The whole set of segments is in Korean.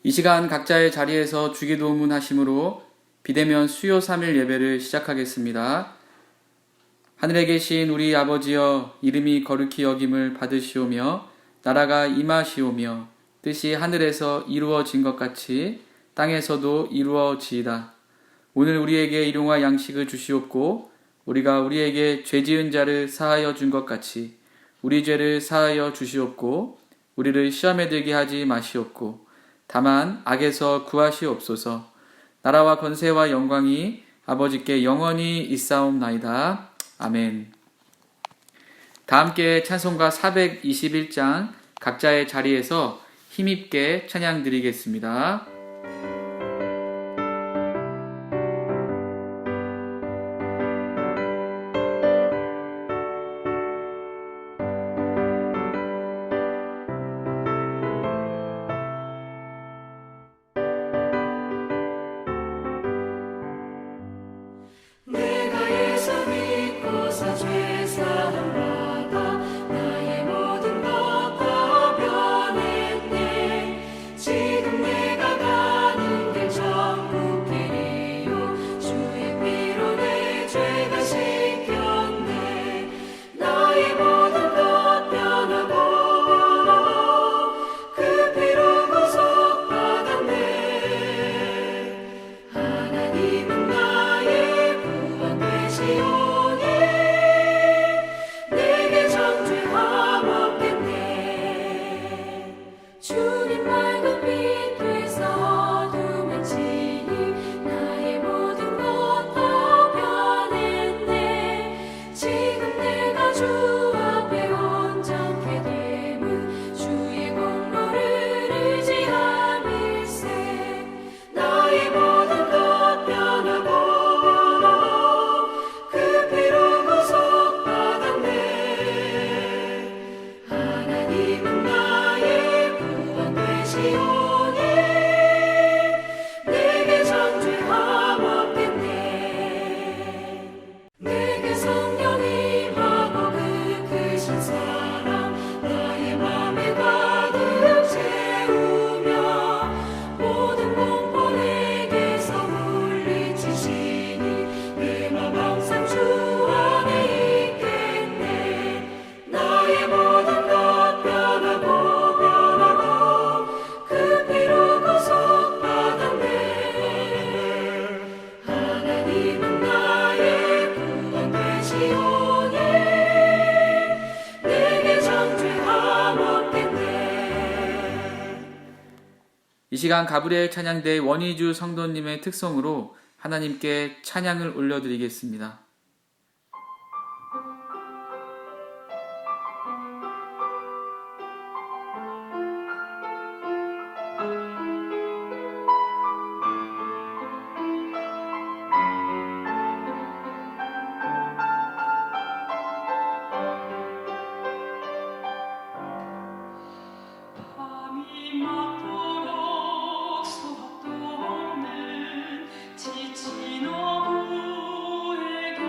이 시간 각자의 자리에서 주기도문 하심으로 비대면 수요 3일 예배를 시작하겠습니다. 하늘에 계신 우리 아버지여, 이름이 거룩히 여김을 받으시오며 나라가 임하시오며 뜻이 하늘에서 이루어진 것 같이 땅에서도 이루어지이다. 오늘 우리에게 일용할 양식을 주시옵고 우리가 우리에게 죄 지은 자를 사하여 준 것 같이 우리 죄를 사하여 주시옵고 우리를 시험에 들게 하지 마시옵고 다만 악에서 구하시옵소서. 나라와 권세와 영광이 아버지께 영원히 있사옵나이다. 아멘. 다 함께 찬송가 421장 각자의 자리에서 힘있게 찬양 드리겠습니다. 이 시간 가브리엘 찬양대 원희주 성도님의 특성으로 하나님께 찬양을 올려드리겠습니다. 지친 어부에게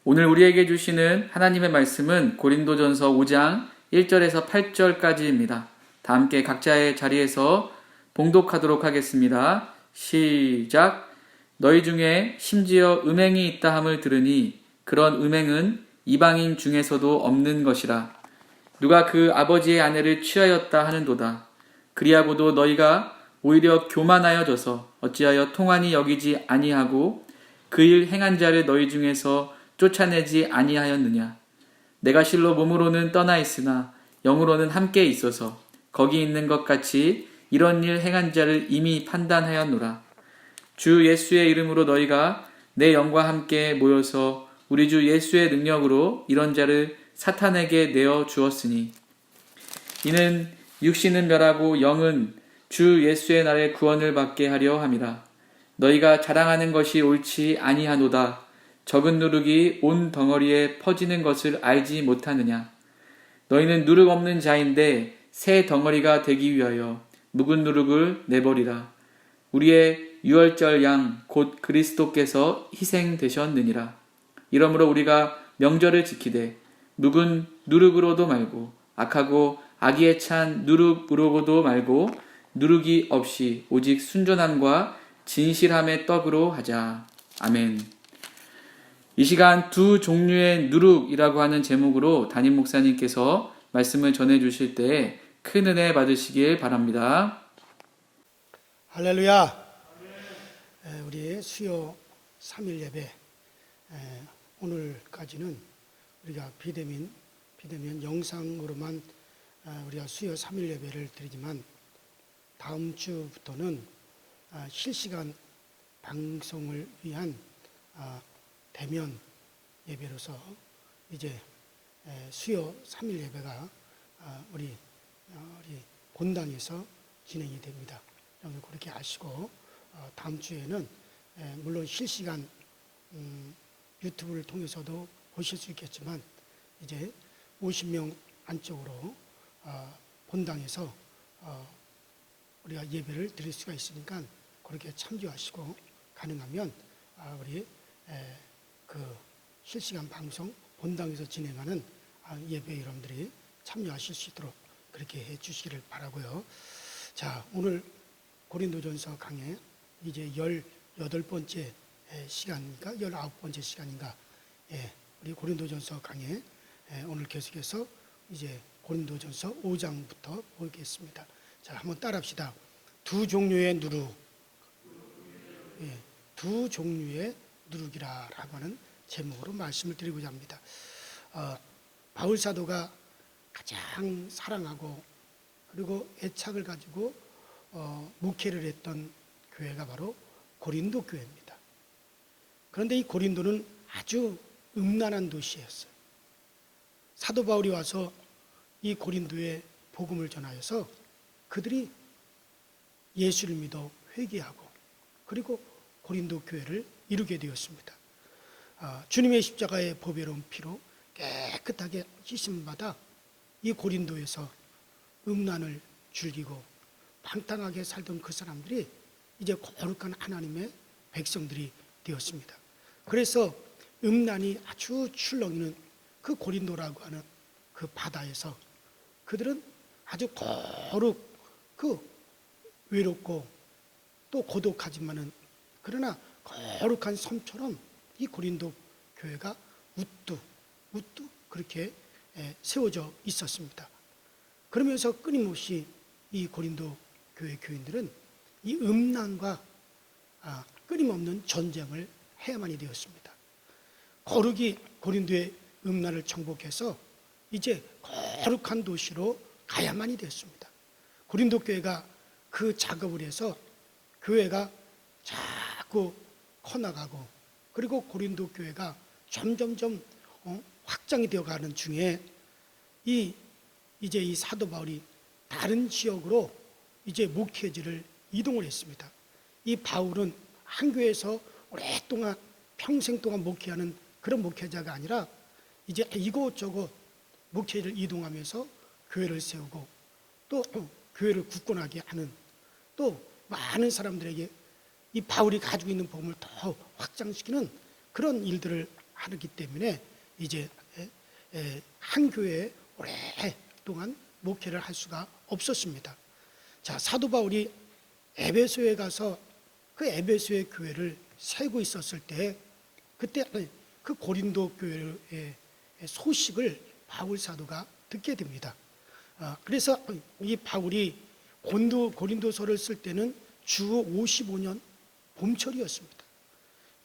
오늘 우리에게 주시는 하나님의 말씀은 고린도전서 5장 1절에서 8절까지입니다. 다 함께 각자의 자리에서 봉독하도록 하겠습니다. 시작. 너희 중에 심지어 음행이 있다 함을 들으니 그런 음행은 이방인 중에서도 없는 것이라. 누가 그 아버지의 아내를 취하였다 하는도다. 그리하고도 너희가 오히려 교만하여져서 어찌하여 통한이 여기지 아니하고 그 일 행한 자를 너희 중에서 쫓아내지 아니하였느냐. 내가 실로 몸으로는 떠나 있으나 영으로는 함께 있어서 거기 있는 것 같이 이런 일 행한 자를 이미 판단하였노라. 주 예수의 이름으로 너희가 내 영과 함께 모여서 우리 주 예수의 능력으로 이런 자를 사탄에게 내어 주었으니 이는 육신은 멸하고 영은 주 예수의 날에 구원을 받게 하려 함이라. 너희가 자랑하는 것이 옳지 아니하노다. 적은 누룩이 온 덩어리에 퍼지는 것을 알지 못하느냐. 너희는 누룩 없는 자인데 새 덩어리가 되기 위하여 묵은 누룩을 내버리라. 우리의 유월절 양 곧 그리스도께서 희생되셨느니라. 이러므로 우리가 명절을 지키되 묵은 누룩으로도 말고 악하고 악의에 찬 누룩으로도 말고 누룩이 없이 오직 순전함과 진실함의 떡으로 하자. 아멘. 이 시간 두 종류의 누룩이라고 하는 제목으로 담임 목사님께서 말씀을 전해주실 때 큰 은혜 받으시길 바랍니다. 할렐루야. 우리 수요 3일 예배 오늘까지는 우리가 비대면 영상으로만 우리가 수요 3일 예배를 드리지만 다음 주부터는 실시간 방송을 위한 대면 예배로서 이제 수요 3일 예배가 우리 본당에서 진행이 됩니다. 여러분 그렇게 아시고 다음 주에는 물론 실시간 유튜브를 통해서도 보실 수 있겠지만 이제 50명 안쪽으로 본당에서 우리가 예배를 드릴 수가 있으니까 그렇게 참조하시고 가능하면 우리 그 실시간 방송 본당에서 진행하는 예배 여러분들이 참여하실 수 있도록 그렇게 해 주시기를 바라고요. 자, 오늘 고린도전서 강의 이제 18번째 시간인가 19번째 시간인가 우리 고린도전서 강의 오늘 계속해서 이제 고린도전서 5장부터 보겠습니다. 자, 한번 따라합시다. 두 종류의 누룩, 두 종류의 누룩이라고 하는 제목으로 말씀을 드리고자 합니다. 바울 사도가 가장 사랑하고 그리고 애착을 가지고 목회를 했던 교회가 바로 고린도 교회입니다. 그런데 이 고린도는 아주 음란한 도시였어요. 사도 바울이 와서 이 고린도에 복음을 전하여서 그들이 예수를 믿어 회개하고 그리고 고린도 교회를 이루게 되었습니다. 주님의 십자가의 보배로운 피로 깨끗하게 씻음받아 이 고린도에서 음란을 즐기고 방탕하게 살던 그 사람들이 이제 거룩한 하나님의 백성들이 되었습니다. 그래서 음란이 아주 출렁이는 그 고린도라고 하는 그 바다에서 그들은 아주 외롭고 또 고독하지만은 그러나 거룩한 섬처럼 이 고린도 교회가 우뚝 그렇게 세워져 있었습니다. 그러면서 끊임없이 이 고린도 교회 교인들은 이 음란과 끊임없는 전쟁을 해야만이 되었습니다. 거룩이 고린도의 음란을 정복해서 이제 거룩한 도시로 가야만이 되었습니다. 고린도 교회가 그 작업을 해서 교회가 자꾸 커나가고 그리고 고린도 교회가 점점점 확장이 되어가는 중에 이제 이 사도 바울이 다른 지역으로 이제 목회지를 이동을 했습니다. 이 바울은 한 교회에서 오랫동안 평생 동안 목회하는 그런 목회자가 아니라 이제 이곳저곳 목회를 이동하면서 교회를 세우고 또 교회를 굳건하게 하는 또 많은 사람들에게 이 바울이 가지고 있는 복음을 더 확장시키는 그런 일들을 하기 때문에 이제 한 교회에 오랫동안 목회를 할 수가 없었습니다. 자, 사도 바울이 에베소에 가서 그 에베소의 교회를 세우고 있었을 때 그때 그 고린도 교회의 소식을 바울 사도가 듣게 됩니다. 그래서 이 바울이 고린도서를 쓸 때는 주 55년 봄철이었습니다.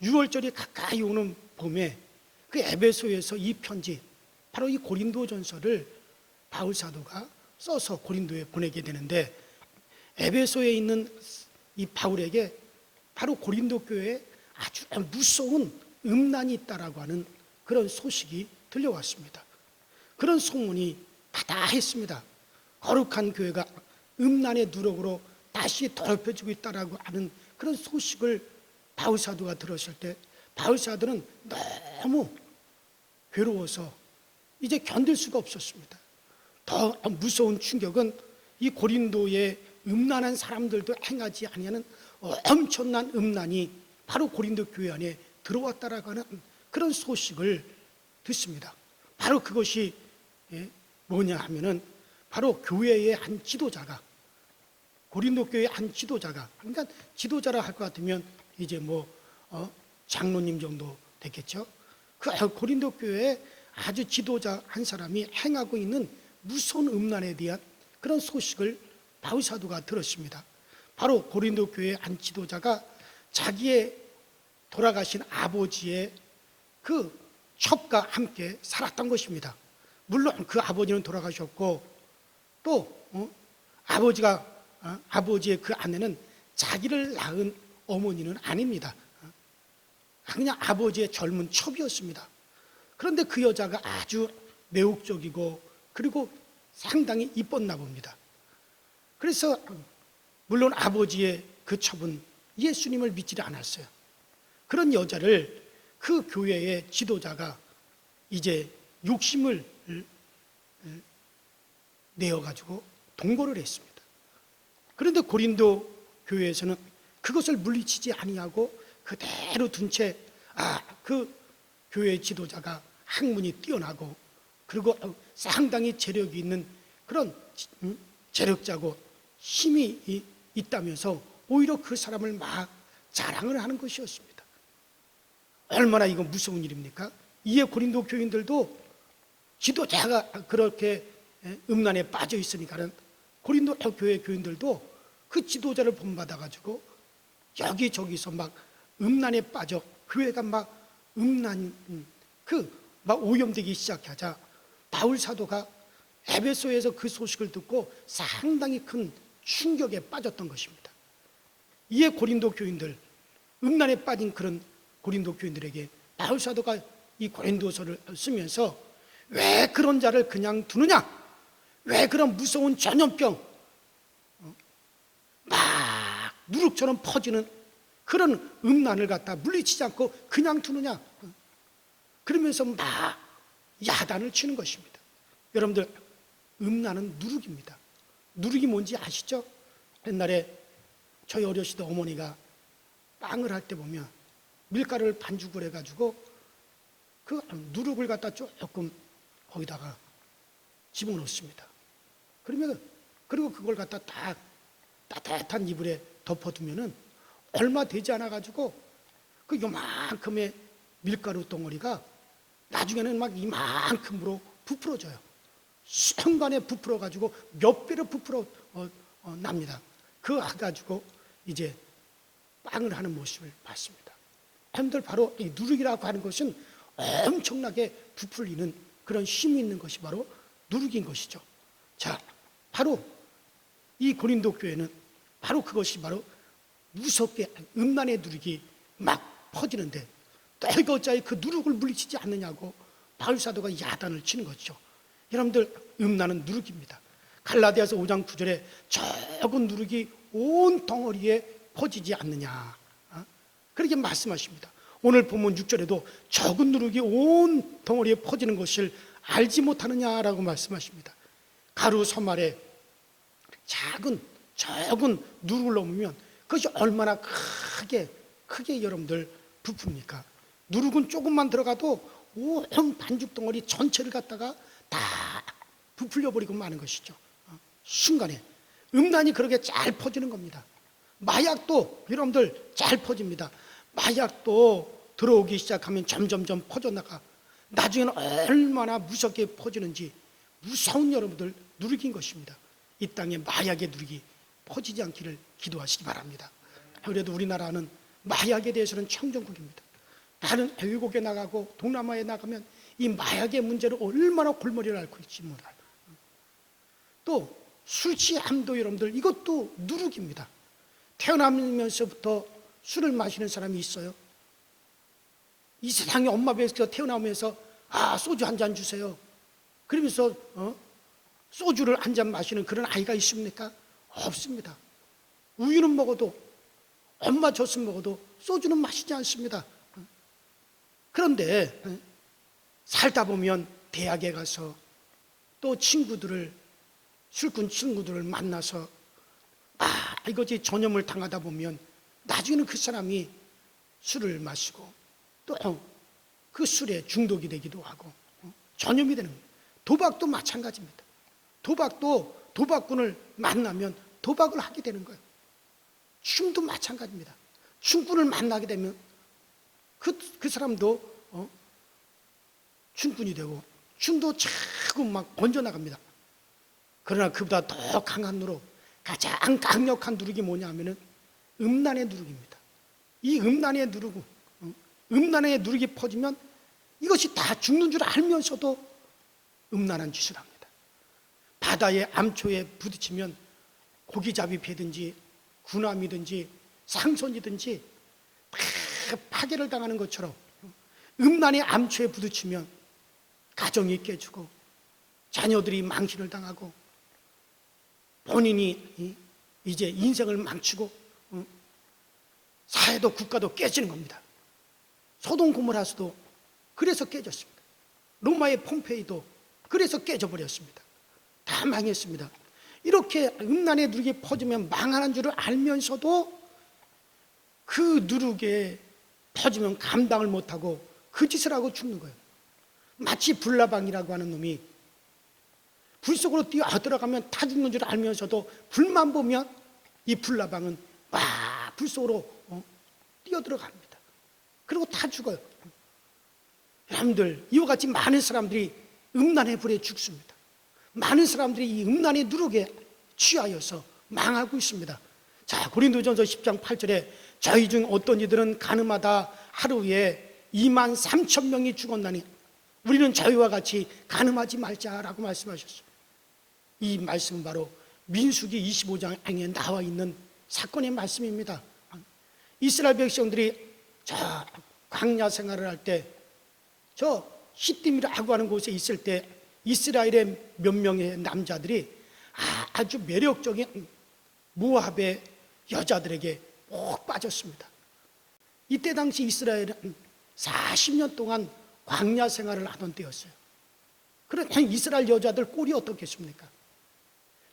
6월절이 가까이 오는 봄에 그 에베소에서 이 편지, 바로 이 고린도전서를 바울 사도가 써서 고린도에 보내게 되는데 에베소에 있는 이 바울에게 바로 고린도 교회에 아주 무서운 음란이 있다라고 하는 그런 소식이 들려왔습니다. 그런 소문이 다다했습니다. 거룩한 교회가 음란의 누룩으로 다시 더럽혀지고 있다라고 하는 그런 소식을 바울 사도가 들었을 때 바울 사도는 너무 괴로워서 이제 견딜 수가 없었습니다. 더 무서운 충격은 이 고린도의 음란한 사람들도 행하지 아니하는 엄청난 음란이 바로 고린도 교회 안에 들어왔다라고 하는 그런 소식을 듣습니다. 바로 그것이 뭐냐 하면은 바로 교회의 한 지도자가 고린도 교회의 한 지도자가 그러니까 지도자라 할 것 같으면 이제 장로님 정도 됐겠죠. 그 고린도 교회의 아주 지도자 한 사람이 행하고 있는 무서운 음란에 대한 그런 소식을 바울 사도가 들었습니다. 바로 고린도 교회의 한 지도자가 자기의 돌아가신 아버지의 그 첩과 함께 살았던 것입니다. 물론 그 아버지는 돌아가셨고 또 아버지의 그 아내는 자기를 낳은 어머니는 아닙니다. 그냥 아버지의 젊은 첩이었습니다. 그런데 그 여자가 아주 매혹적이고 그리고 상당히 이뻤나 봅니다. 그래서 물론 아버지의 그 첩은 예수님을 믿지 않았어요. 그런 여자를 그 교회의 지도자가 이제 욕심을 내어가지고 동거를 했습니다. 그런데 고린도 교회에서는 그것을 물리치지 아니하고 그대로 둔 채 그 교회 지도자가 학문이 뛰어나고 그리고 상당히 재력이 있는 그런 재력자고 힘이 있다면서 오히려 그 사람을 막 자랑을 하는 것이었습니다. 얼마나 이거 무서운 일입니까? 이에 고린도 교인들도 지도자가 그렇게 음란에 빠져 있으니까는 고린도 교회 교인들도 그 지도자를 본받아가지고 여기저기서 막 음란에 빠져 교회가 막 음란 막 오염되기 시작하자 바울 사도가 에베소에서 그 소식을 듣고 상당히 큰 충격에 빠졌던 것입니다. 이에 고린도 교인들, 음란에 빠진 그런 고린도 교인들에게 바울 사도가 이 고린도서를 쓰면서 왜 그런 자를 그냥 두느냐? 왜 그런 무서운 전염병, 막 누룩처럼 퍼지는 그런 음란을 갖다 물리치지 않고 그냥 두느냐? 그러면서 막 야단을 치는 것입니다. 여러분들, 음란은 누룩입니다. 누룩이 뭔지 아시죠? 옛날에 저희 어렸을 때 어머니가 빵을 할 때 보면 밀가루를 반죽을 해가지고 그 누룩을 갖다 조금 거기다가 집어넣습니다. 그러면 그리고 그걸 갖다 딱 따뜻한 이불에 덮어두면은 얼마 되지 않아 가지고 그 요만큼의 밀가루 덩어리가 나중에는 막 이만큼으로 부풀어져요. 순간에 부풀어 가지고 몇 배로 부풀어 납니다. 그거 가지고 이제 빵을 하는 모습을 봤습니다. 여러분들, 바로 이 누룩이라고 하는 것은 엄청나게 부풀리는 그런 힘이 있는 것이 바로 누룩인 것이죠. 자, 바로 이 고린도 교회는 바로 그것이 바로 무섭게 음란의 누룩이 막 퍼지는데 또 어찌하여 그 누룩을 물리치지 않느냐고 바울 사도가 야단을 치는 거죠. 여러분들, 음란은 누룩입니다. 갈라디아서 5장 9절에 적은 누룩이 온 덩어리에 퍼지지 않느냐, 그렇게 말씀하십니다. 오늘 본문 6절에도 적은 누룩이 온 덩어리에 퍼지는 것을 알지 못하느냐라고 말씀하십니다. 가루 섬알에 적은 누룩을 넣으면 그것이 얼마나 크게 여러분들 부풉니까? 누룩은 조금만 들어가도 온 반죽 덩어리 전체를 갖다가 다 부풀려 버리고 마는 것이죠. 순간에 음란이 그렇게 잘 퍼지는 겁니다. 마약도 여러분들 잘 퍼집니다. 마약도 들어오기 시작하면 점점점 퍼져나가 나중에는 얼마나 무섭게 퍼지는지 무서운 여러분들 누룩인 것입니다. 이 땅에 마약의 누룩이 퍼지지 않기를 기도하시기 바랍니다. 그래도 우리나라는 마약에 대해서는 청정국입니다. 다른 외국에 나가고 동남아에 나가면 이 마약의 문제를 얼마나 골머리를 앓고 있지 몰라요. 또 술 취함도 여러분들 이것도 누룩입니다. 태어나면서부터 술을 마시는 사람이 있어요. 이 세상에 엄마 뱃에서 태어나면서 소주 한 잔 주세요. 그러면서 소주를 한 잔 마시는 그런 아이가 있습니까? 없습니다. 우유는 먹어도 엄마 젖을 먹어도 소주는 마시지 않습니다. 그런데 살다 보면 대학에 가서 또 술꾼 친구들을 만나서 이것이 전염을 당하다 보면 나중에는 그 사람이 술을 마시고 또 그 술에 중독이 되기도 하고 전염이 되는 거예요. 도박도 마찬가지입니다. 도박도 도박꾼을 만나면 도박을 하게 되는 거예요. 춤도 마찬가지입니다. 춤꾼을 만나게 되면 그 사람도 춤꾼이 되고 춤도 자꾸 막 번져나갑니다. 그러나 그보다 더 강한 누룩, 가장 강력한 누룩이 뭐냐 하면은 음란의 누룩입니다. 이 음란의 누룩이 퍼지면 이것이 다 죽는 줄 알면서도 음란한 짓을 합니다. 바다의 암초에 부딪히면 고기잡이 배든지 군함이든지 상선이든지 파괴를 당하는 것처럼 음란의 암초에 부딪히면 가정이 깨지고 자녀들이 망신을 당하고 본인이 이제 인생을 망치고 사회도 국가도 깨지는 겁니다. 소돔 고모라서도 그래서 깨졌습니다. 로마의 폼페이도 그래서 깨져버렸습니다. 다 망했습니다. 이렇게 음란의 누룩이 퍼지면 망하는 줄을 알면서도 그 누룩에 퍼지면 감당을 못하고 그 짓을 하고 죽는 거예요. 마치 불나방이라고 하는 놈이 불 속으로 뛰어 들어가면 타 죽는 줄 알면서도 불만 보면 이 불나방은 불 속으로 뛰어 들어갑니다. 그리고 다 죽어요. 여러분들, 이와 같이 많은 사람들이 음란의 불에 죽습니다. 많은 사람들이 이 음란의 누룩에 취하여서 망하고 있습니다. 자, 고린도전서 10장 8절에 저희 중 어떤 이들은 가늠하다 하루에 23,000명이 죽었나니 우리는 저희와 같이 가늠하지 말자라고 말씀하셨어요. 이 말씀은 바로 민수기 25장에 나와 있는 사건의 말씀입니다. 이스라엘 백성들이 저 광야 생활을 할 때 저 시딤이라고 하는 곳에 있을 때 이스라엘의 몇 명의 남자들이 아주 매력적인 모압의 여자들에게 꼭 빠졌습니다. 이때 당시 이스라엘은 40년 동안 광야 생활을 하던 때였어요. 그러면 이스라엘 여자들 꼴이 어떻겠습니까?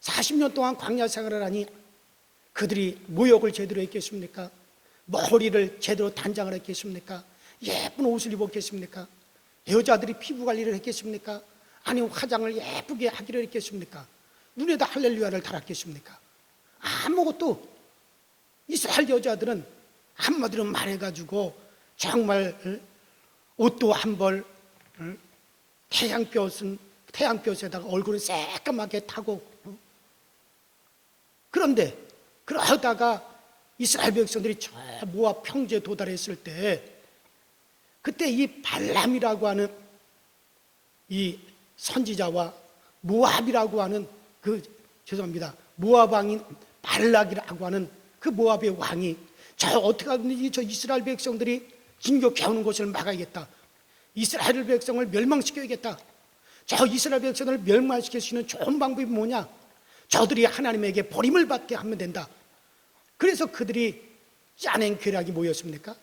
40년 동안 광야 생활을 하니 그들이 모욕을 제대로 했겠습니까? 머리를 제대로 단장을 했겠습니까? 예쁜 옷을 입었겠습니까? 여자들이 피부 관리를 했겠습니까? 아니면 화장을 예쁘게 하기를 했겠습니까? 눈에다 할렐루야를 달았겠습니까? 아무것도. 이스라엘 여자들은 한마디로 말해가지고 정말 옷도 한 벌, 태양볕에다가 얼굴을 새까맣게 타고, 그런데 그러다가 이스라엘 백성들이 저 모압 평지에 도달했을 때 그때 이 발람이라고 하는 이 선지자와 모압이라고 하는 모압 왕인 발락이라고 하는 그 모압의 왕이 저 어떻게 하든지 저 이스라엘 백성들이 진격해 오는 것을 막아야겠다. 이스라엘 백성을 멸망시켜야겠다. 저 이스라엘 백성을 멸망시킬 수 있는 좋은 방법이 뭐냐? 저들이 하나님에게 버림을 받게 하면 된다. 그래서 그들이 짜낸 계략이 뭐였습니까?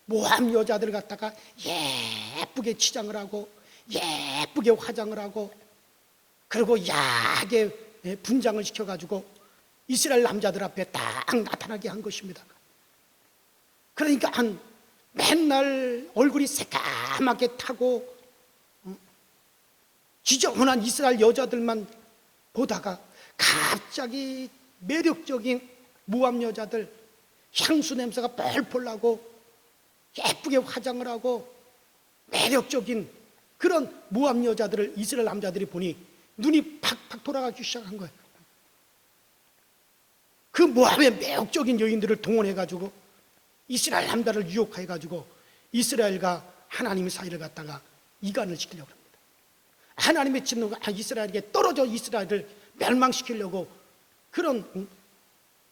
모압 여자들 갖다가 예쁘게 치장을 하고 예쁘게 화장을 하고 그리고 야하게 분장을 시켜가지고 이스라엘 남자들 앞에 딱 나타나게 한 것입니다. 그러니까 맨날 얼굴이 새까맣게 타고 지저분한 이스라엘 여자들만 보다가 갑자기 매력적인 모압 여자들, 향수 냄새가 펄펄 나고 예쁘게 화장을 하고 매력적인 그런 모압 여자들을 이스라엘 남자들이 보니 눈이 팍팍 돌아가기 시작한 거예요. 그 모압의 매력적인 여인들을 동원해가지고 이스라엘 남자를 유혹해가지고 이스라엘과 하나님의 사이를 갖다가 이간을 시키려고 합니다. 하나님의 진노가 이스라엘에게 떨어져 이스라엘을 멸망시키려고 그런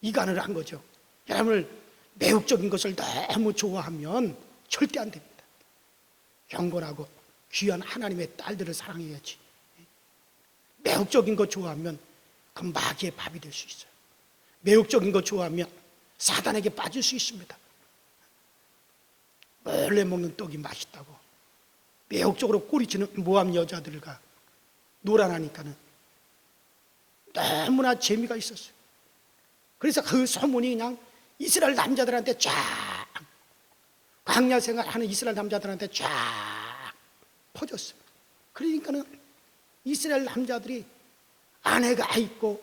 이간을 한 거죠. 여러분, 매혹적인 것을 너무 좋아하면 절대 안 됩니다. 경건하고 귀한 하나님의 딸들을 사랑해야지. 매혹적인 것 좋아하면 그 마귀의 밥이 될 수 있어요. 매혹적인 것 좋아하면 사단에게 빠질 수 있습니다. 몰래 먹는 떡이 맛있다고 매혹적으로 꼬리치는 모압 여자들과 놀아나니까는 너무나 재미가 있었어요. 그래서 그 소문이 그냥 이스라엘 남자들한테 쫙, 광야 생활하는 이스라엘 남자들한테 쫙 퍼졌어요. 그러니까는 이스라엘 남자들이 아내가 있고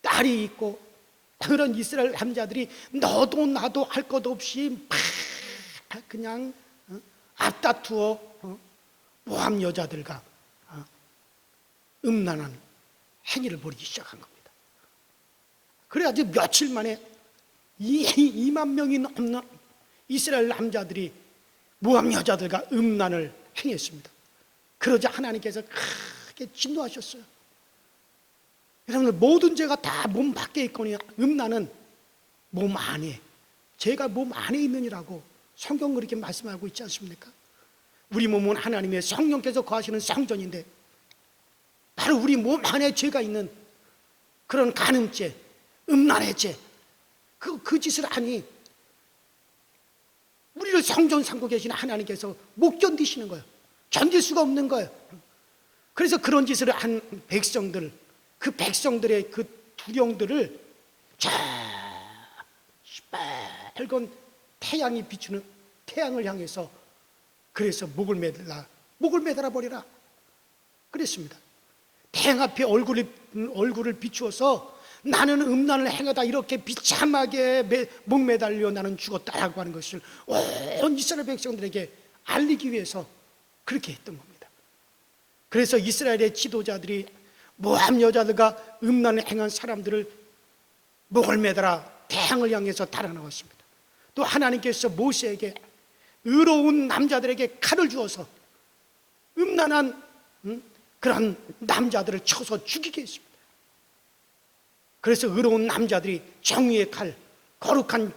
딸이 있고 그런 이스라엘 남자들이 너도 나도 할 것 없이 막 그냥 앞다투어 모압 여자들과 음란한 행위를 벌이기 시작한 겁니다. 그래가지고 며칠 만에 2만 명이 넘는 이스라엘 남자들이 모압 여자들과 음란을 행했습니다. 그러자 하나님께서 크게 진노하셨어요. 여러분들, 모든 죄가 다 몸 밖에 있거니와 음란은 몸 안에, 죄가 몸 안에 있느니라고 성경 그렇게 말씀하고 있지 않습니까? 우리 몸은 하나님의 성령께서 거하시는 성전인데 바로 우리 몸 안에 죄가 있는 그런 간음죄, 음란의 죄, 그 짓을 하니 우리를 성전 삼고 계신 하나님께서 못 견디시는 거예요. 견딜 수가 없는 거예요. 그래서 그런 짓을 한 백성들, 그 백성들의 그 두령들을 저 빨간 태양이 비추는 태양을 향해서 그래서 목을 매달아 버리라 그랬습니다. 태양 앞에 얼굴을 비추어서 나는 음란을 행하다 이렇게 비참하게 목 매달려 나는 죽었다라고 하는 것을 온 이스라엘 백성들에게 알리기 위해서 그렇게 했던 겁니다. 그래서 이스라엘의 지도자들이 모압 여자들과 음란을 행한 사람들을 목을 매달아 태양을 향해서 달아나왔습니다. 또 하나님께서 모세에게 의로운 남자들에게 칼을 주어서 음란한 그런 남자들을 쳐서 죽이게 했습니다. 그래서 의로운 남자들이 정의의 칼, 거룩한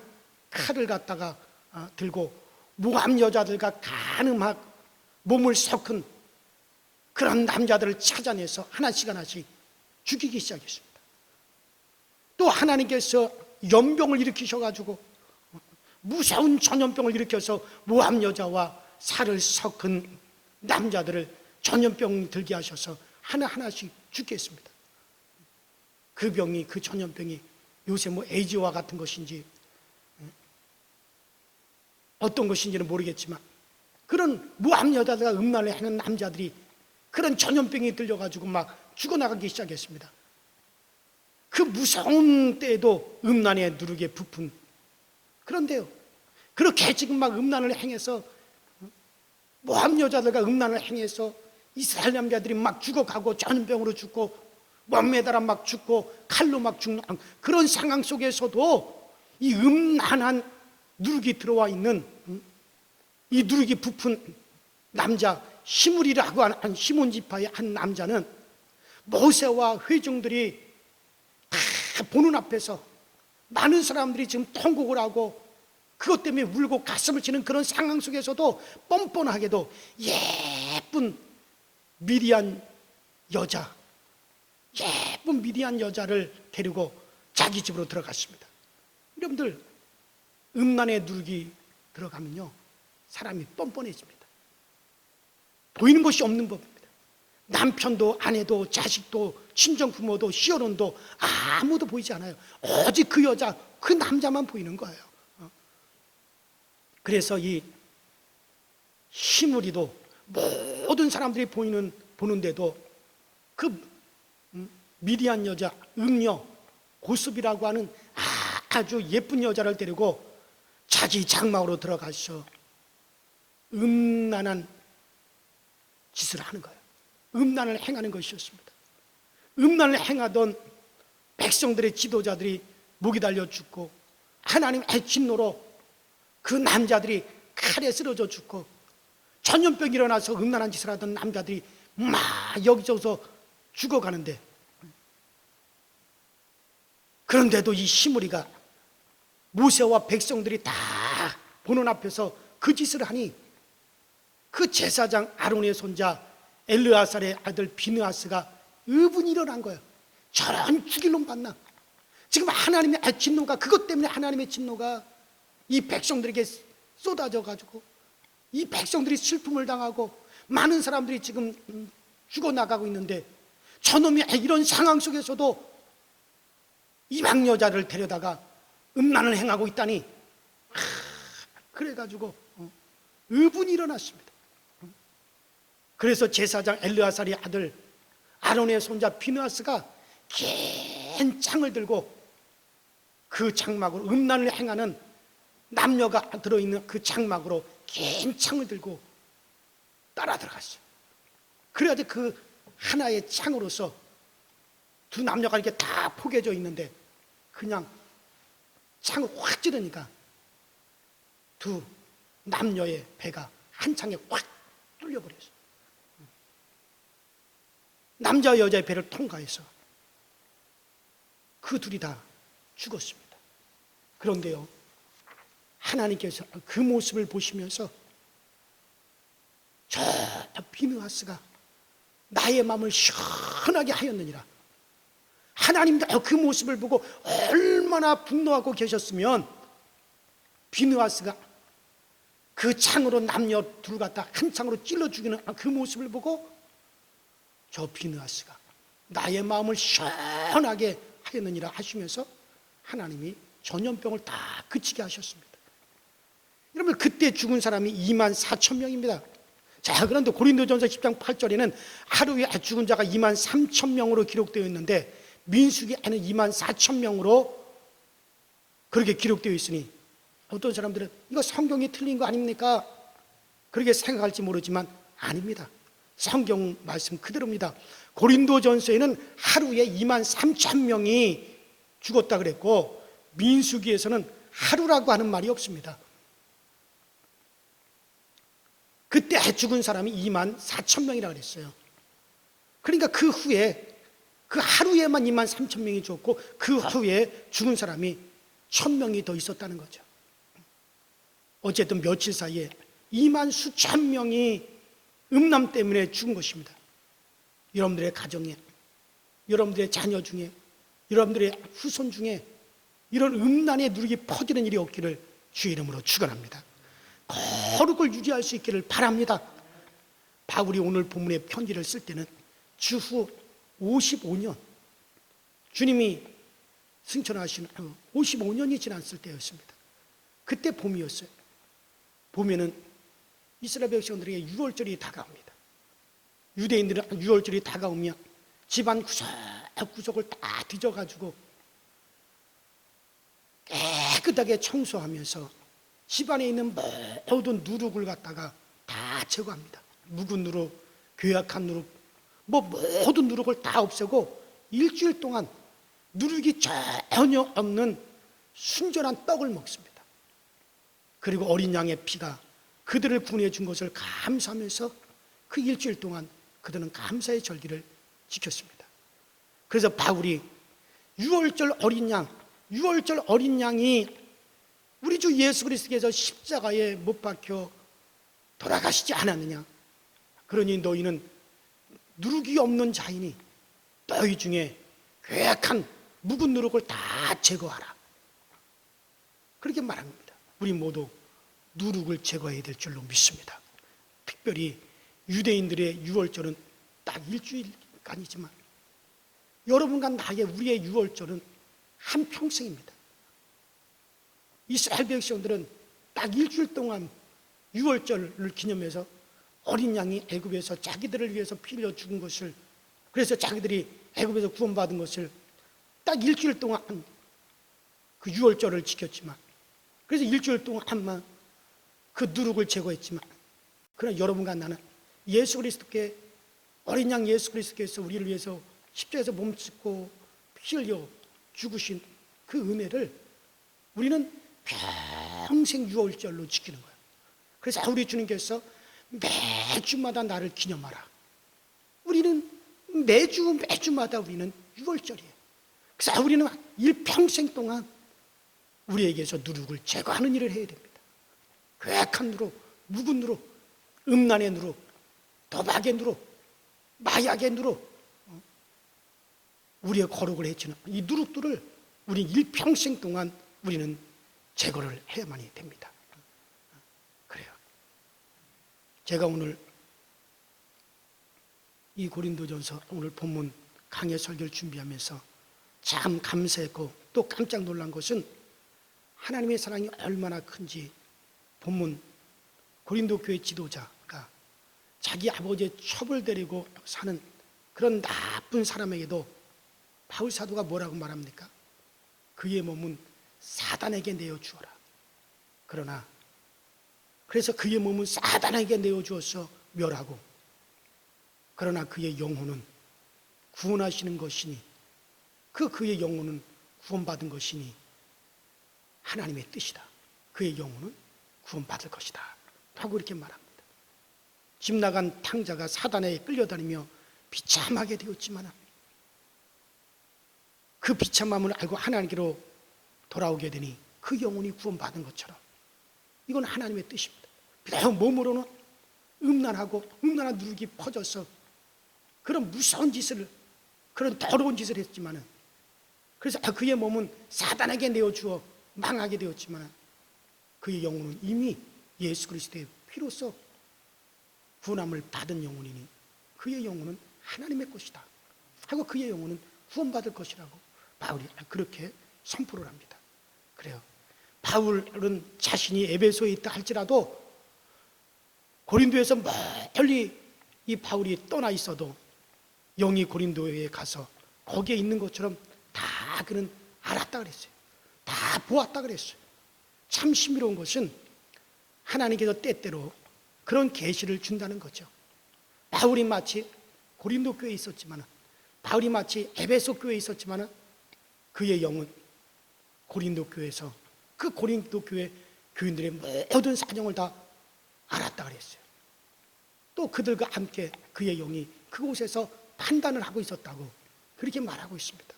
칼을 갖다가 들고 모함 여자들과 간음하고 몸을 섞은 그런 남자들을 찾아내서 하나씩 죽이기 시작했습니다. 또 하나님께서 연병을 일으키셔가지고 무서운 전염병을 일으켜서 모함 여자와 살을 섞은 남자들을 전염병 들게 하셔서 하나하나씩 죽게 했습니다. 그 병이, 그 전염병이 요새 뭐 에이즈와 같은 것인지 어떤 것인지는 모르겠지만 그런 모함 여자들과 음란을 하는 남자들이 그런 전염병이 들려가지고 막 죽어나가기 시작했습니다. 그 무서운 때에도 음란의 누룩에 부푼, 그런데요, 그렇게 지금 막 음란을 행해서 모함 여자들과 음란을 행해서 이스라엘 남자들이 막 죽어가고 전염병으로 죽고 몸매달아 막 죽고 칼로 막 죽는 그런 상황 속에서도 이 음란한 누룩이 들어와 있는, 이 누룩이 부푼 남자 시므리라고 하는 시몬 지파의 한 남자는 모세와 회중들이 다 보는 앞에서 많은 사람들이 지금 통곡을 하고 그것 때문에 울고 가슴을 치는 그런 상황 속에서도 뻔뻔하게도 예쁜 미디안 여자를 데리고 자기 집으로 들어갔습니다. 여러분들, 음란의 누룩이 들어가면요 사람이 뻔뻔해집니다. 보이는 것이 없는 법입니다. 남편도 아내도 자식도 친정 부모도 시어른도 아무도 보이지 않아요. 오직 그 여자, 그 남자만 보이는 거예요. 그래서 이 시므리도 모든 사람들이 보는데도 그 미디안 여자 음녀 고습이라고 하는 아주 예쁜 여자를 데리고 자기 장막으로 들어가서 음란한 짓을 하는 거예요. 음란을 행하는 것이었습니다. 음란을 행하던 백성들의 지도자들이 목이 달려 죽고 하나님의 진노로 그 남자들이 칼에 쓰러져 죽고 전염병이 일어나서 음란한 짓을 하던 남자들이 막 여기저기서 죽어가는데, 그런데도 이 시므리가 모세와 백성들이 다 보는 앞에서 그 짓을 하니 그 제사장 아론의 손자 엘르아살의 아들 비느하스가 의분이 일어난 거예요. 저런 죽일 놈 봤나? 지금 하나님의 진노가, 그것 때문에 하나님의 진노가 이 백성들에게 쏟아져 가지고 이 백성들이 슬픔을 당하고 많은 사람들이 지금 죽어나가고 있는데 저놈이 이런 상황 속에서도 이방 여자를 데려다가 음란을 행하고 있다니, 그래가지고 의분이 일어났습니다. 그래서 제사장 엘르아살의 아들 아론의 손자 비느하스가 긴 창을 들고 그 장막으로, 음란을 행하는 남녀가 들어있는 그 장막으로 긴 창을 들고 따라 들어갔어요. 그래야지 그 하나의 창으로서 두 남녀가 이렇게 다 포개져 있는데 그냥 창을 확 찌르니까 두 남녀의 배가 한 창에 확 뚫려버렸어요. 남자와 여자의 배를 통과해서 그 둘이 다 죽었습니다. 그런데요, 하나님께서 그 모습을 보시면서 저 비느하스가 나의 마음을 시원하게 하였느니라. 하나님도 그 모습을 보고 얼마나 분노하고 계셨으면 비느하스가 그 창으로 남녀 둘 갖다 한 창으로 찔러 죽이는 그 모습을 보고 저 비느하스가 나의 마음을 시원하게 하였느니라 하시면서 하나님이 전염병을 다 그치게 하셨습니다. 여러분, 그때 죽은 사람이 24,000명입니다. 자, 그런데 고린도전서 10장 8절에는 하루에 죽은 자가 23,000명으로 기록되어 있는데 민수기에는 24,000명으로 그렇게 기록되어 있으니 어떤 사람들은 이거 성경이 틀린 거 아닙니까? 그렇게 생각할지 모르지만 아닙니다. 성경 말씀 그대로입니다. 고린도전서에는 하루에 23,000명이 죽었다 그랬고 민수기에서는 하루라고 하는 말이 없습니다. 그때 죽은 사람이 24,000명이라고 그랬어요. 그러니까 그 후에 그 하루에만 2만 3천 명이 죽었고 그 후에 죽은 사람이 1,000명이 더 있었다는 거죠. 어쨌든 며칠 사이에 2만 수천 명이 음란 때문에 죽은 것입니다. 여러분들의 가정에, 여러분들의 자녀 중에, 여러분들의 후손 중에 이런 음란의 누룩이 퍼지는 일이 없기를 주의 이름으로 축원합니다. 거룩을 유지할 수 있기를 바랍니다. 바울이 오늘 본문의 편지를 쓸 때는 주후 55년, 주님이 승천하신 55년이 지났을 때였습니다. 그때 봄이었어요. 봄에는 이스라엘 백성들에게 유월절이 다가옵니다. 유대인들은 유월절이 다가오면 집안 구석구석을 다 뒤져가지고 깨끗하게 청소하면서 집안에 있는 모든 누룩을 갖다가 다 제거합니다. 묵은 누룩, 괴악한 누룩, 모든 누룩을 다 없애고 일주일 동안 누룩이 전혀 없는 순전한 떡을 먹습니다. 그리고 어린 양의 피가 그들을 구원해 준 것을 감사하면서 그 일주일 동안 그들은 감사의 절기를 지켰습니다. 그래서 바울이 유월절 어린 양이 우리 주 예수 그리스도께서 십자가에 못 박혀 돌아가시지 않았느냐? 그러니 너희는 누룩이 없는 자이니 너희 중에 괴악한 묵은 누룩을 다 제거하라. 그렇게 말합니다. 우리 모두 누룩을 제거해야 될 줄로 믿습니다. 특별히 유대인들의 유월절은 딱 일주일간이지만 여러분과 나의 우리의 유월절은 한평생입니다. 이스라엘 백성들은 딱 일주일 동안 유월절을 기념해서 어린 양이 애굽에서 자기들을 위해서 피 흘려 죽은 것을, 그래서 자기들이 애굽에서 구원받은 것을 딱 일주일 동안 그 유월절을 지켰지만, 그래서 일주일 동안만 그 누룩을 제거했지만, 그러나 여러분과 나는 예수 그리스도께, 어린 양 예수 그리스도께서 우리를 위해서 십자가에서 몸짓고 피 흘려 죽으신 그 은혜를 우리는 평생 유월절로 지키는 거예요. 그래서 우리 주님께서 매주마다 나를 기념하라. 우리는 매주마다 우리는 유월절이에요. 그래서 우리는 일평생 동안 우리에게서 누룩을 제거하는 일을 해야 됩니다. 괴악한 누룩, 묵은 누룩, 음란의 누룩, 도박의 누룩, 마약의 누룩, 우리의 거룩을 해치는 이 누룩들을 우리 일평생 동안 우리는 제거를 해야만이 됩니다. 그래요. 제가 오늘 이 고린도전서 오늘 본문 강해 설교를 준비하면서 참 감사했고 또 깜짝 놀란 것은 하나님의 사랑이 얼마나 큰지, 본문 고린도 교회 지도자가 자기 아버지의 첩을 데리고 사는 그런 나쁜 사람에게도 바울 사도가 뭐라고 말합니까? 그의 몸은 사단에게 내어주어라. 그래서 그의 몸은 사단에게 내어주어서 멸하고, 그러나 그의 영혼은 구원하시는 것이니, 그의 영혼은 구원받은 것이니 하나님의 뜻이다. 그의 영혼은 구원받을 것이다 하고 이렇게 말합니다. 집 나간 탕자가 사단에 끌려다니며 비참하게 되었지만 그 비참함을 알고 하나님께로 돌아오게 되니 그 영혼이 구원받은 것처럼 이건 하나님의 뜻입니다. 그냥 몸으로는 음란한 누룩이 퍼져서 그런 무서운 짓을, 그런 더러운 짓을 했지만은, 그래서 그의 몸은 사단에게 내어주어 망하게 되었지만 그의 영혼은 이미 예수 그리스도의 피로써 구원함을 받은 영혼이니 그의 영혼은 하나님의 것이다 하고 그의 영혼은 구원받을 것이라고 바울이 그렇게 선포를 합니다. 그래요. 바울은 자신이 에베소에 있다 할지라도 고린도에서 멀리 이 바울이 떠나 있어도 영이 고린도에 가서 거기에 있는 것처럼 다 그는 알았다 그랬어요. 다 보았다 그랬어요. 참 신비로운 것은 하나님께서 때때로 그런 계시를 준다는 거죠. 바울이 마치 고린도 교회에 있었지만, 바울이 마치 에베소 교회에 있었지만 그의 영은 고린도 교회에서 그 고린도 교회 교인들의 모든 사정을 다 알았다 그랬어요. 또 그들과 함께 그의 영이 그곳에서 판단을 하고 있었다고 그렇게 말하고 있습니다.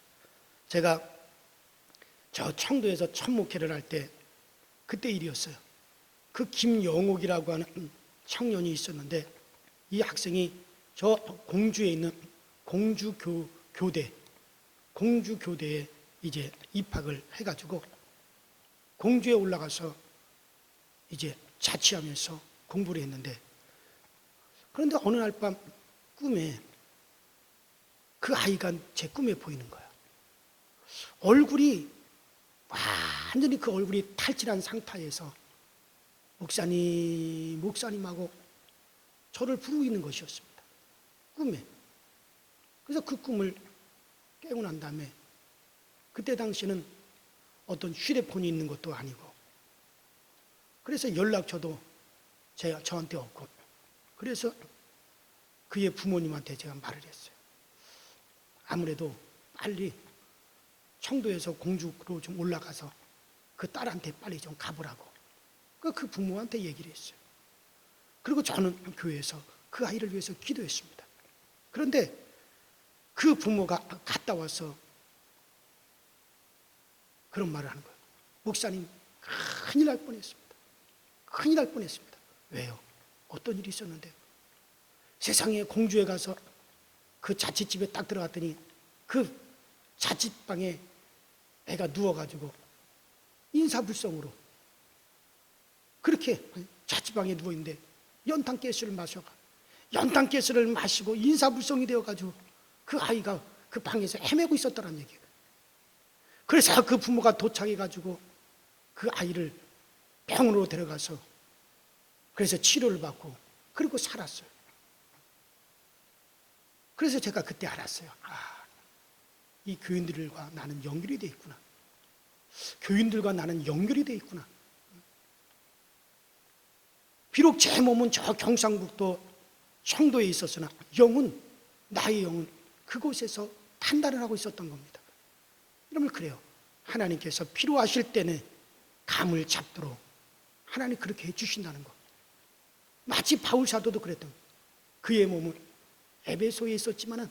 제가 저 청도에서 첫 목회를 할 때 그때 일이었어요. 그 김영옥이라고 하는 청년이 있었는데 이 학생이 저 공주에 있는 공주교대에 이제 입학을 해가지고 공주에 올라가서 이제 자취하면서 공부를 했는데, 그런데 어느 날 밤 꿈에 그 아이가 제 꿈에 보이는 거야. 얼굴이 완전히 그 얼굴이 탈진한 상태에서 목사님하고 저를 부르고 있는 것이었습니다. 꿈에. 그래서 그 꿈을 깨고 난 다음에 그때 당시에는 어떤 휴대폰이 있는 것도 아니고 그래서 연락처도 저한테 없고 그래서 그의 부모님한테 제가 말을 했어요. 아무래도 빨리 청도에서 공주로 좀 올라가서 그 딸한테 빨리 좀 가보라고 그 부모한테 얘기를 했어요. 그리고 저는 교회에서 그 아이를 위해서 기도했습니다. 그런데 그 부모가 갔다 와서 그런 말을 하는 거예요. 목사님, 큰일 날 뻔했습니다. 큰일 날 뻔했습니다. 왜요? 어떤 일이 있었는데요? 세상에 공주에 가서 그 자취집에 딱 들어갔더니 그 자취방에 애가 누워가지고 인사불성으로 그렇게 자취방에 누워있는데 연탄가스를 마시고 인사불성이 되어가지고 그 아이가 그 방에서 헤매고 있었다는 얘기예요. 그래서 그 부모가 도착해가지고 그 아이를 병원으로 데려가서 그래서 치료를 받고 그리고 살았어요. 그래서 제가 그때 알았어요. 이 교인들과 나는 연결이 돼 있구나. 교인들과 나는 연결이 돼 있구나. 비록 제 몸은 저 경상북도 청도에 있었으나 나의 영은 그곳에서 판단을 하고 있었던 겁니다. 여러분, 그래요. 하나님께서 필요하실 때는 감을 잡도록 하나님 그렇게 해주신다는 것. 마치 바울 사도도 그랬던 거예요. 그의 몸은 에베소에 있었지만은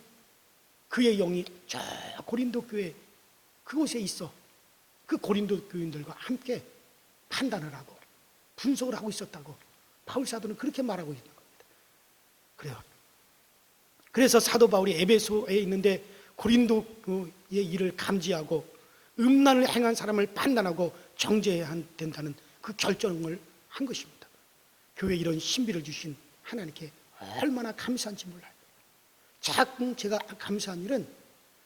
그의 영이 저 고린도 교회 그곳에 있어 그 고린도 교인들과 함께 판단을 하고 분석을 하고 있었다고 바울 사도는 그렇게 말하고 있는 겁니다. 그래요. 그래서 사도 바울이 에베소에 있는데 고린도의 일을 감지하고 음란을 행한 사람을 판단하고 정죄해야 된다는 그 결정을 한 것입니다. 교회에 이런 신비를 주신 하나님께 얼마나 감사한지 몰라요. 제가 감사한 일은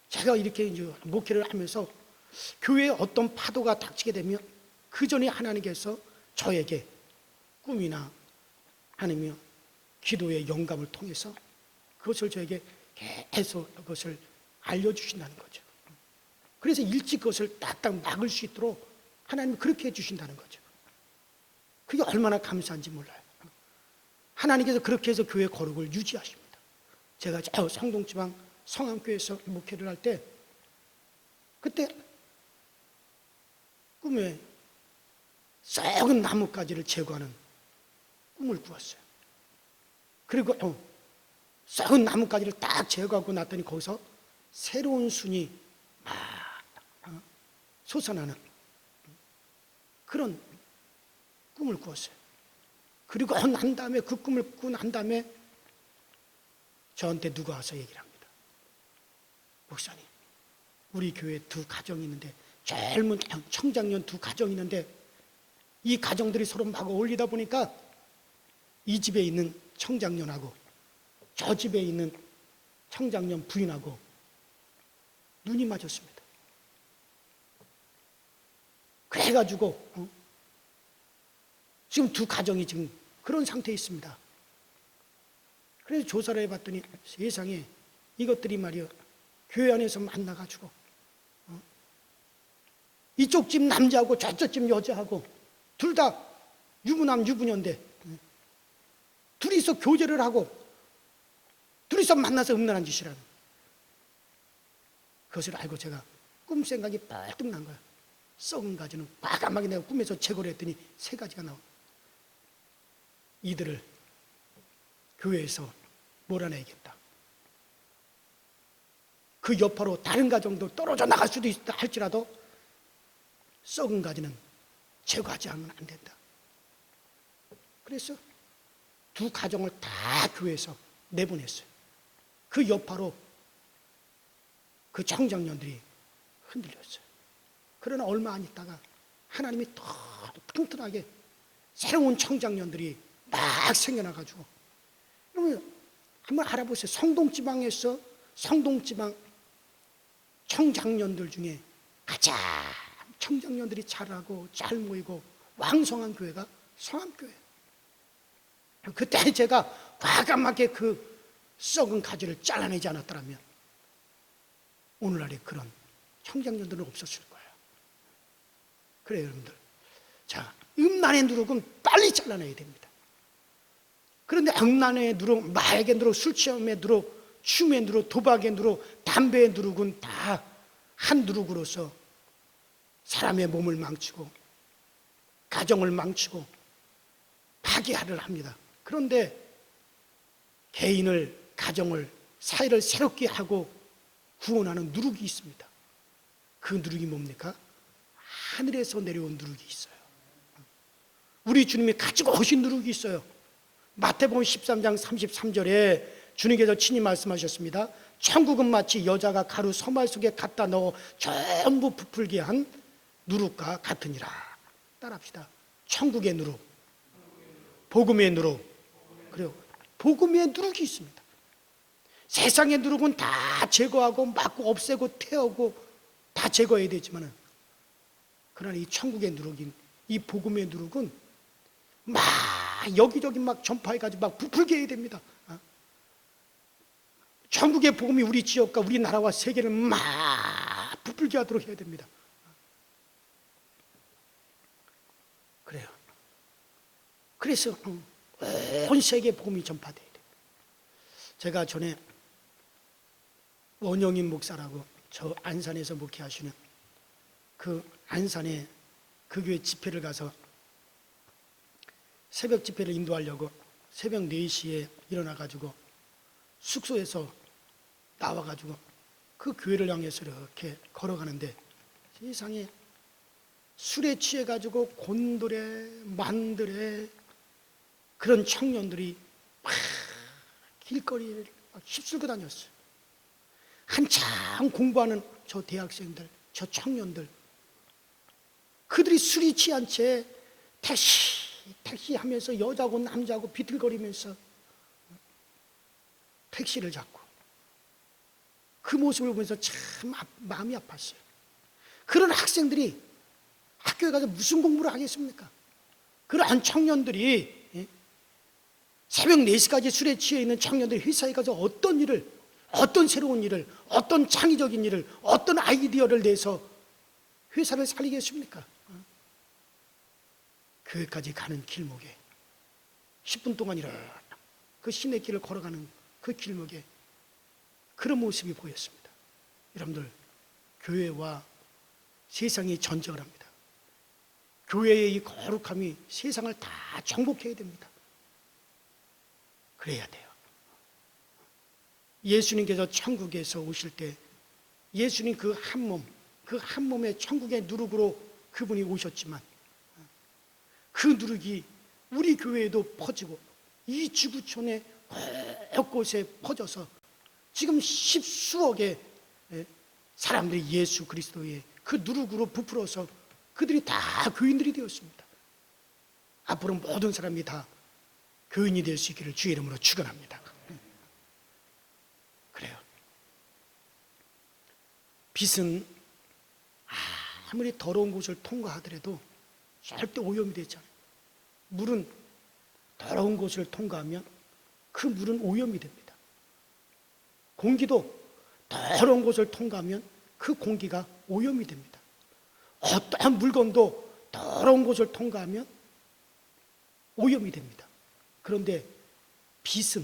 제가 이렇게 이제 목회를 하면서 교회에 어떤 파도가 닥치게 되면 그 전에 하나님께서 저에게 꿈이나 아니면 기도의 영감을 통해서 그것을 저에게 계속 그것을 알려주신다는 거죠. 그래서 일찍 그것을 딱딱 막을 수 있도록 하나님이 그렇게 해주신다는 거죠. 그게 얼마나 감사한지 몰라요. 하나님께서 그렇게 해서 교회 거룩을 유지하십니다. 제가 저 성동지방 성암교회에서 목회를 할 때 그때 꿈에 썩은 나뭇가지를 제거하는 꿈을 꾸었어요. 그리고 썩은 나뭇가지를 딱 제거하고 났더니 거기서 새로운 순이 막 솟아나는 그런 꿈을 꾸었어요. 그리고 난 다음에 그 꿈을 꾸고 난 다음에 저한테 누가 와서 얘기를 합니다. 목사님, 우리 교회에 두 가정이 있는데 젊은 청장년 두 가정이 있는데 이 가정들이 서로 막 어울리다 보니까 이 집에 있는 청장년하고 저 집에 있는 청장년 부인하고 눈이 맞았습니다. 그래가지고 지금 두 가정이 지금 그런 상태에 있습니다. 그래서 조사를 해봤더니 세상에 이것들이 말이요 교회 안에서 만나가지고 이쪽 집 남자하고 저쪽 집 여자하고 둘 다 유부남 유부녀인데 둘이서 교제를 하고 둘이서 만나서 음란한 짓이라는 그것을 알고 제가 꿈 생각이 뻘뜩 난 거야. 썩은 가지는 과감하게 내가 꿈에서 제거를 했더니 세 가지가 나와. 이들을 교회에서 몰아내야겠다. 그 여파로 다른 가정도 떨어져 나갈 수도 있다 할지라도 썩은 가지는 제거하지 않으면 안 된다. 그래서 두 가정을 다 교회에서 내보냈어요. 그 여파로 그 청장년들이 흔들렸어요. 그러나 얼마 안 있다가 하나님이 더 튼튼하게 새로운 청장년들이 막 생겨나가지고, 여러분 한번 알아보세요. 성동지방에서 성동지방 청장년들 중에 가장 청장년들이 잘하고 잘 모이고 왕성한 교회가 성암교회예요. 그때 제가 과감하게 그 썩은 가지를 잘라내지 않았더라면 오늘날에 그런 청장년들은 없었을 거예요. 그래요, 여러분들. 자, 음란의 누룩은 빨리 잘라내야 됩니다. 그런데 음란의 누룩, 마약의 누룩, 술 취함의 누룩, 춤의 누룩, 도박의 누룩, 담배의 누룩은 다 한 누룩으로서 사람의 몸을 망치고 가정을 망치고 파괴를 합니다. 그런데 개인을, 가정을, 사회를 새롭게 하고 구원하는 누룩이 있습니다. 그 누룩이 뭡니까? 하늘에서 내려온 누룩이 있어요. 우리 주님이 가지고 오신 누룩이 있어요. 마태복음 13장 33절에 주님께서 친히 말씀하셨습니다. 천국은 마치 여자가 가루 서말 속에 갖다 넣어 전부 부풀게 한 누룩과 같으니라. 따라합시다. 천국의 누룩, 복음의 누룩, 그리고 복음의 누룩이 있습니다. 세상의 누룩은 다 제거하고 막고 없애고 태우고 다 제거해야 되지만은, 그러나 이 천국의 누룩인 이 복음의 누룩은 막 여기저기 막 전파해가지고 막 부풀게 해야 됩니다. 천국의 복음이 우리 지역과 우리나라와 세계를 막 부풀게 하도록 해야 됩니다. 그래요. 그래서 온 세계에 복음이 전파돼야 돼요. 제가 전에 원영인 목사라고 저 안산에서 목회하시는 그 안산에 그 교회 집회를 가서 새벽 집회를 인도하려고 새벽 4시에 일어나가지고 숙소에서 나와가지고 그 교회를 향해서 이렇게 걸어가는데, 세상에 술에 취해가지고 곤돌에 만들에 그런 청년들이 막 길거리를 막 휩쓸고 다녔어요. 한참 공부하는 저 대학생들, 저 청년들, 그들이 술이 취한 채 택시 하면서 여자고 남자고 비틀거리면서 택시를 잡고, 그 모습을 보면서 참 마음이 아팠어요. 그런 학생들이 학교에 가서 무슨 공부를 하겠습니까? 그러한 청년들이 새벽 4시까지 술에 취해 있는 청년들이 회사에 가서 어떤 일을, 어떤 새로운 일을, 어떤 창의적인 일을, 어떤 아이디어를 내서 회사를 살리겠습니까? 교회까지 가는 길목에 10분 동안이라 그 시내 길을 걸어가는 그 길목에 그런 모습이 보였습니다. 여러분들, 교회와 세상이 전쟁을 합니다. 교회의 이 거룩함이 세상을 다 정복해야 됩니다. 그래야 돼요. 예수님께서 천국에서 오실 때 예수님 그 한 몸의 천국의 누룩으로 그분이 오셨지만, 그 누룩이 우리 교회에도 퍼지고 이 지구촌의 곳곳에 퍼져서 지금 십수억의 사람들이 예수 그리스도의 그 누룩으로 부풀어서 그들이 다 교인들이 되었습니다. 앞으로 모든 사람이 다 교인이 될 수 있기를 주의 이름으로 축원합니다. 그래요. 빛은 아무리 더러운 곳을 통과하더라도 절대 오염이 되지 않아요. 물은 더러운 곳을 통과하면 그 물은 오염이 됩니다. 공기도 더러운 곳을 통과하면 그 공기가 오염이 됩니다. 어떠한 물건도 더러운 곳을 통과하면 오염이 됩니다. 그런데 빛은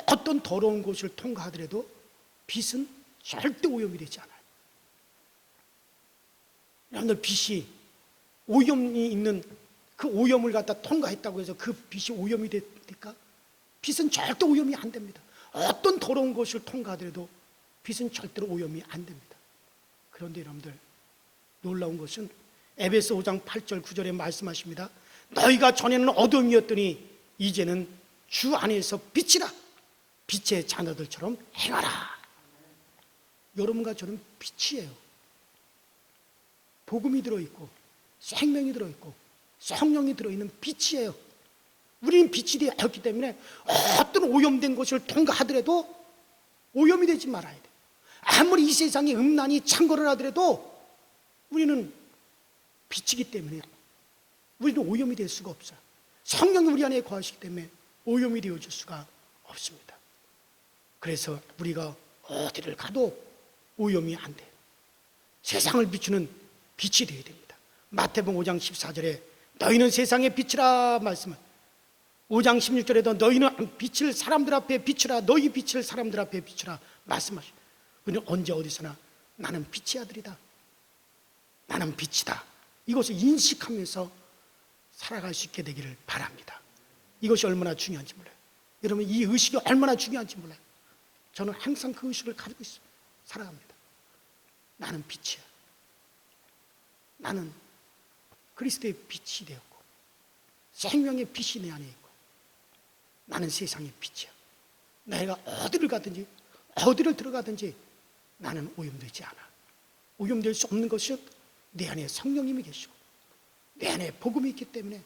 어떤 더러운 곳을 통과하더라도 빛은 절대 오염이 되지 않아요. 여러분들, 빛이 오염이 있는 그 오염을 갖다 통과했다고 해서 그 빛이 오염이 될까? 빛은 절대 오염이 안 됩니다. 어떤 더러운 것을 통과하더라도 빛은 절대로 오염이 안 됩니다. 그런데 여러분들, 놀라운 것은 에베소 5장 8절 9절에 말씀하십니다. 너희가 전에는 어둠이었더니 이제는 주 안에서 빛이라. 빛의 자녀들처럼 행하라. 여러분과 저는 빛이에요. 복음이 들어있고 생명이 들어있고 성령이 들어있는 빛이에요. 우리는 빛이 되었기 때문에 어떤 오염된 것을 통과하더라도 오염이 되지 말아야 돼요. 아무리 이 세상에 음란이 창궐을 하더라도 우리는 빛이기 때문에 우리는 오염이 될 수가 없어요. 성령이 우리 안에 거하시기 때문에 오염이 되어질 수가 없습니다. 그래서 우리가 어디를 가도 오염이 안 돼요. 세상을 비추는 빛이 되어야 됩니다. 마태복음 5장 14절에 너희는 세상의 빛이라 말씀을, 5장 16절에도 너희는 빛을 사람들 앞에 비추라. 너희 빛을 사람들 앞에 비추라 말씀하시고, 우리는 언제 어디서나 나는 빛의 아들이다, 나는 빛이다, 이것을 인식하면서 살아갈 수 있게 되기를 바랍니다. 이것이 얼마나 중요한지 몰라요. 여러분, 이 의식이 얼마나 중요한지 몰라요. 저는 항상 그 의식을 가지고 있어요. 살아갑니다. 나는 빛이야. 나는 그리스도의 빛이 되었고 생명의 빛이 내 안에 있고 나는 세상의 빛이야. 내가 어디를 가든지 어디를 들어가든지 나는 오염되지 않아. 오염될 수 없는 것이 내 안에 성령님이 계시고 내 안에 복음이 있기 때문에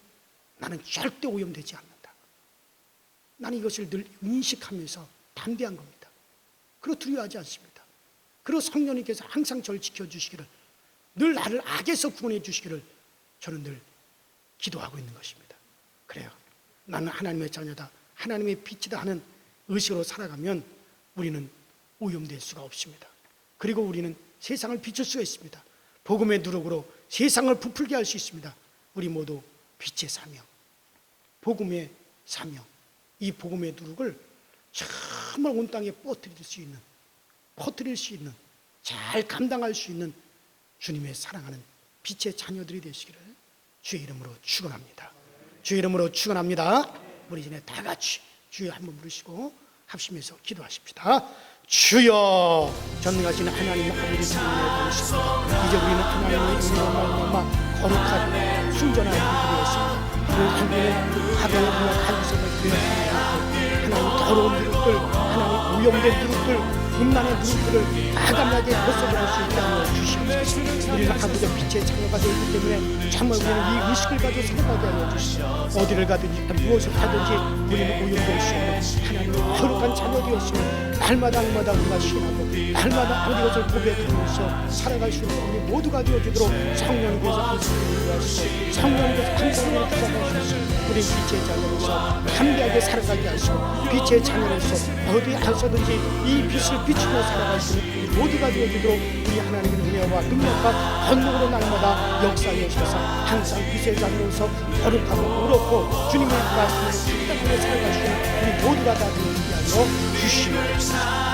나는 절대 오염되지 않는다. 나는 이것을 늘 인식하면서 담대한 겁니다. 그리고 두려워하지 않습니다. 그리고 성령님께서 항상 저를 지켜주시기를, 늘 나를 악에서 구원해 주시기를 저는 늘 기도하고 있는 것입니다. 그래요. 나는 하나님의 자녀다, 하나님의 빛이다 하는 의식으로 살아가면 우리는 오염될 수가 없습니다. 그리고 우리는 세상을 비출 수가 있습니다. 복음의 누룩으로 세상을 부풀게 할 수 있습니다. 우리 모두 빛의 사명, 복음의 사명, 이 복음의 누룩을 정말 온 땅에 퍼뜨릴 수 있는, 잘 감당할 수 있는 주님의 사랑하는 빛의 자녀들이 되시기를 주의 이름으로 축원합니다. 주의 이름으로 축원합니다. 우리 전에 다 같이 주여 한번 부르시고 합심해서 기도하십시다. 주여, 전능하신 하나님 아버지 주님의 보시옵소서. 이제 우리는 하나님의 은혜로 말미암아 거룩하고 순전한 분들이 되었습니다. 그 한분의 가벼운 갈비선을 하나님 더러운 누룩들, 하나님 오염된 누룩들, 음란의 누룩들을 가감하게 벗어버릴 수 있게 하여 주시옵소서. 우리가 아버지의 빛의 자녀가 되기 때문에 정말 우리는 이 의식을 가지고 살아가게 하여 주시옵소서. 어디를 가든지 무엇을 하든지 우리는 오염될 수 없는 하나님의 거룩한 자녀되었으면 날마다 우리가 신하고 날마다 아버지 것을 고백하면서 살아갈 수 있는 우리 모두가 되어주도록 성령님께서 항상 인도하시고 성령님께서 항상 우리를 부탁하시고 우리 빛의 자녀로서 담대하게 살아가게 하시고 빛의 자녀로서 어디 가서든지 이 빛을 비추며 살아갈 수 있는 우리 모두가 되어주도록 우리 하나님의 은혜와 능력과 권능으로 날마다 역사하여 주셔서 항상 빛의 자녀로서 거룩하고 의롭고 주님의 말씀을 감당하며 살아갈 수 있는 우리 모두가 다 되게 하여 주시옵소서.